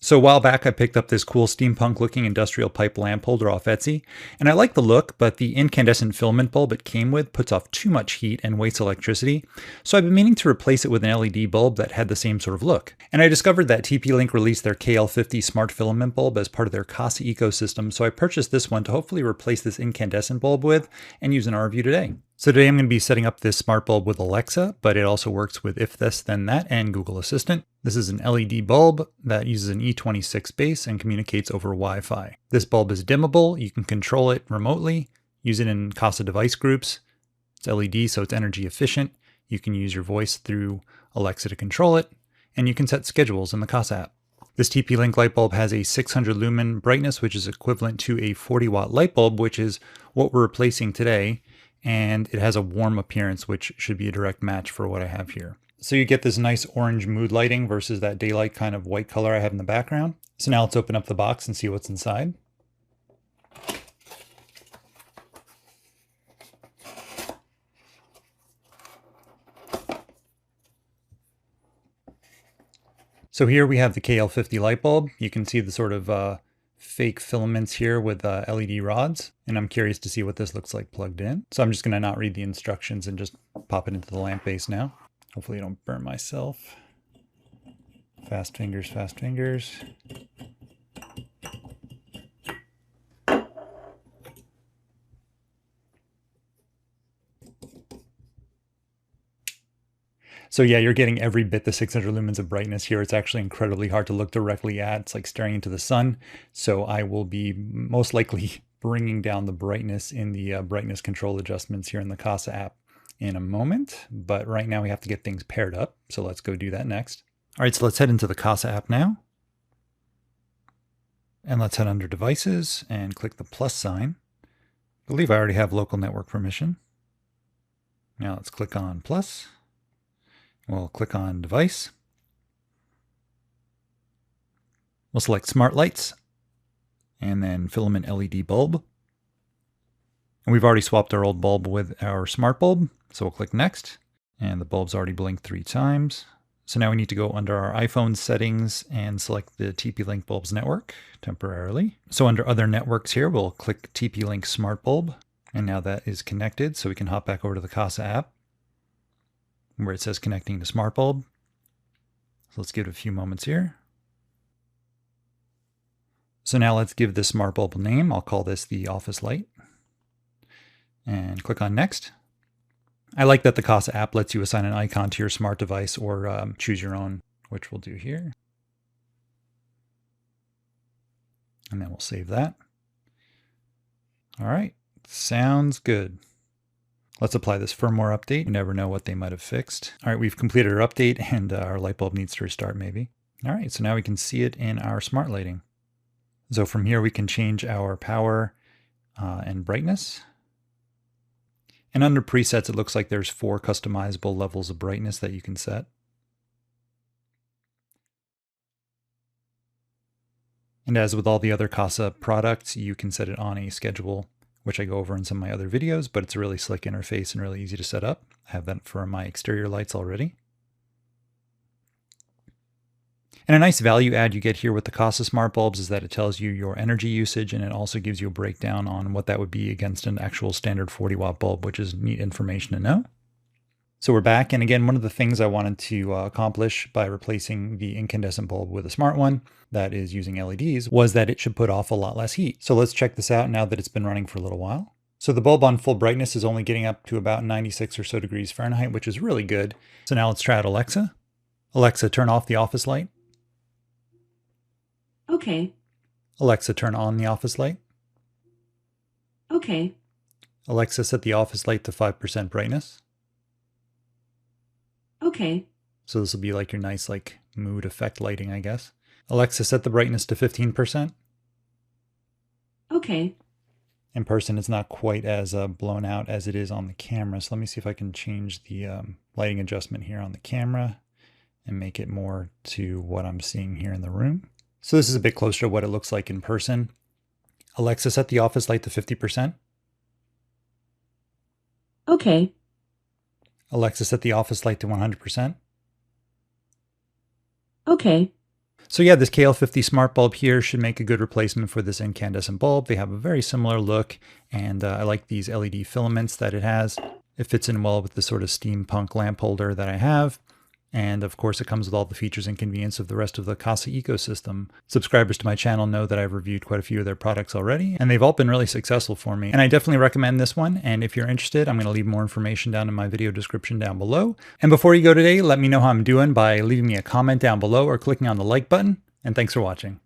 So a while back I picked up this cool steampunk looking industrial pipe lamp holder off Etsy, and I like the look, but the incandescent filament bulb it came with puts off too much heat and wastes electricity, so I've been meaning to replace it with an LED bulb that had the same sort of look. And I discovered that TP-Link released their KL50 smart filament bulb as part of their kasa ecosystem, so I purchased this one to hopefully replace this incandescent bulb with and use in our review today. So today I'm going to be setting up this smart bulb with Alexa, but it also works with If This Then That and Google Assistant. This is an LED bulb that uses an E26 base and communicates over Wi-Fi. This bulb is dimmable, you can control it remotely, use it in Kasa device groups. It's LED, so it's energy efficient. You can use your voice through Alexa to control it, and you can set schedules in the Kasa app. This TP-Link light bulb has a 600 lumen brightness, which is equivalent to a 40 watt light bulb, which is what we're replacing today. And it has a warm appearance, which should be a direct match for what I have here. So you get this nice orange mood lighting versus that daylight kind of white color I have in the background. So now let's open up the box and see what's inside. So here we have the KL50 light bulb. You can see the sort of fake filaments here with LED rods, and I'm curious to see what this looks like plugged in. So I'm just going to not read the instructions and just pop it into the lamp base now. Hopefully I don't burn myself. Fast fingers, fast fingers. So yeah, you're getting every bit the 600 lumens of brightness here. It's actually incredibly hard to look directly at. It's like staring into the sun. So I will be most likely bringing down the brightness in the brightness control adjustments here in the Kasa app in a moment. But right now we have to get things paired up. So let's go do that next. All right, so let's head into the Kasa app now. And let's head under devices and click the plus sign. I believe I already have local network permission. Now let's click on plus. We'll click on device. We'll select smart lights and then filament LED bulb. And we've already swapped our old bulb with our smart bulb. So we'll click next, and the bulb's already blinked 3 times. So now we need to go under our iPhone settings and select the TP-Link bulb's network temporarily. So under other networks here, we'll click TP-Link smart bulb. And now that is connected, so we can hop back over to the Kasa app, where it says connecting to smart bulb. So let's give it a few moments here. So now let's give this smart bulb a name. I'll call this the office light. And click on next. I like that the Kasa app lets you assign an icon to your smart device or choose your own, which we'll do here. And then we'll save that. All right, sounds good. Let's apply this firmware update. You never know what they might have fixed. All right, we've completed our update and our light bulb needs to restart maybe. All right, so now we can see it in our smart lighting. So from here we can change our power and brightness. And under presets, it looks like there's 4 customizable levels of brightness that you can set. And as with all the other Kasa products, you can set it on a schedule, which I go over in some of my other videos, but it's a really slick interface and really easy to set up. I have that for my exterior lights already. And a nice value add you get here with the Kasa smart bulbs is that it tells you your energy usage, and it also gives you a breakdown on what that would be against an actual standard 40 watt bulb, which is neat information to know. So we're back, and again, one of the things I wanted to accomplish by replacing the incandescent bulb with a smart one that is using LEDs was that it should put off a lot less heat. So let's check this out now that it's been running for a little while. So the bulb on full brightness is only getting up to about 96 or so degrees Fahrenheit, which is really good. So now let's try out Alexa. Alexa, turn off the office light. Okay. Alexa, turn on the office light. Okay. Alexa, set the office light to 5% brightness. Okay. So this will be like your nice like mood effect lighting, I guess. Alexa, set the brightness to 15%. Okay. In person, it's not quite as blown out as it is on the camera. So let me see if I can change the lighting adjustment here on the camera and make it more to what I'm seeing here in the room. So this is a bit closer to what it looks like in person. Alexa, set the office light to 50%. Okay. Alexa, set the office light to 100%. Okay. So yeah, this KL50 smart bulb here should make a good replacement for this incandescent bulb. They have a very similar look, and I like these LED filaments that it has. It fits in well with the sort of steampunk lamp holder that I have. And of course, it comes with all the features and convenience of the rest of the Kasa ecosystem. Subscribers to my channel know that I've reviewed quite a few of their products already, and they've all been really successful for me. And I definitely recommend this one. And if you're interested, I'm going to leave more information down in my video description down below. And before you go today, let me know how I'm doing by leaving me a comment down below or clicking on the like button. And thanks for watching.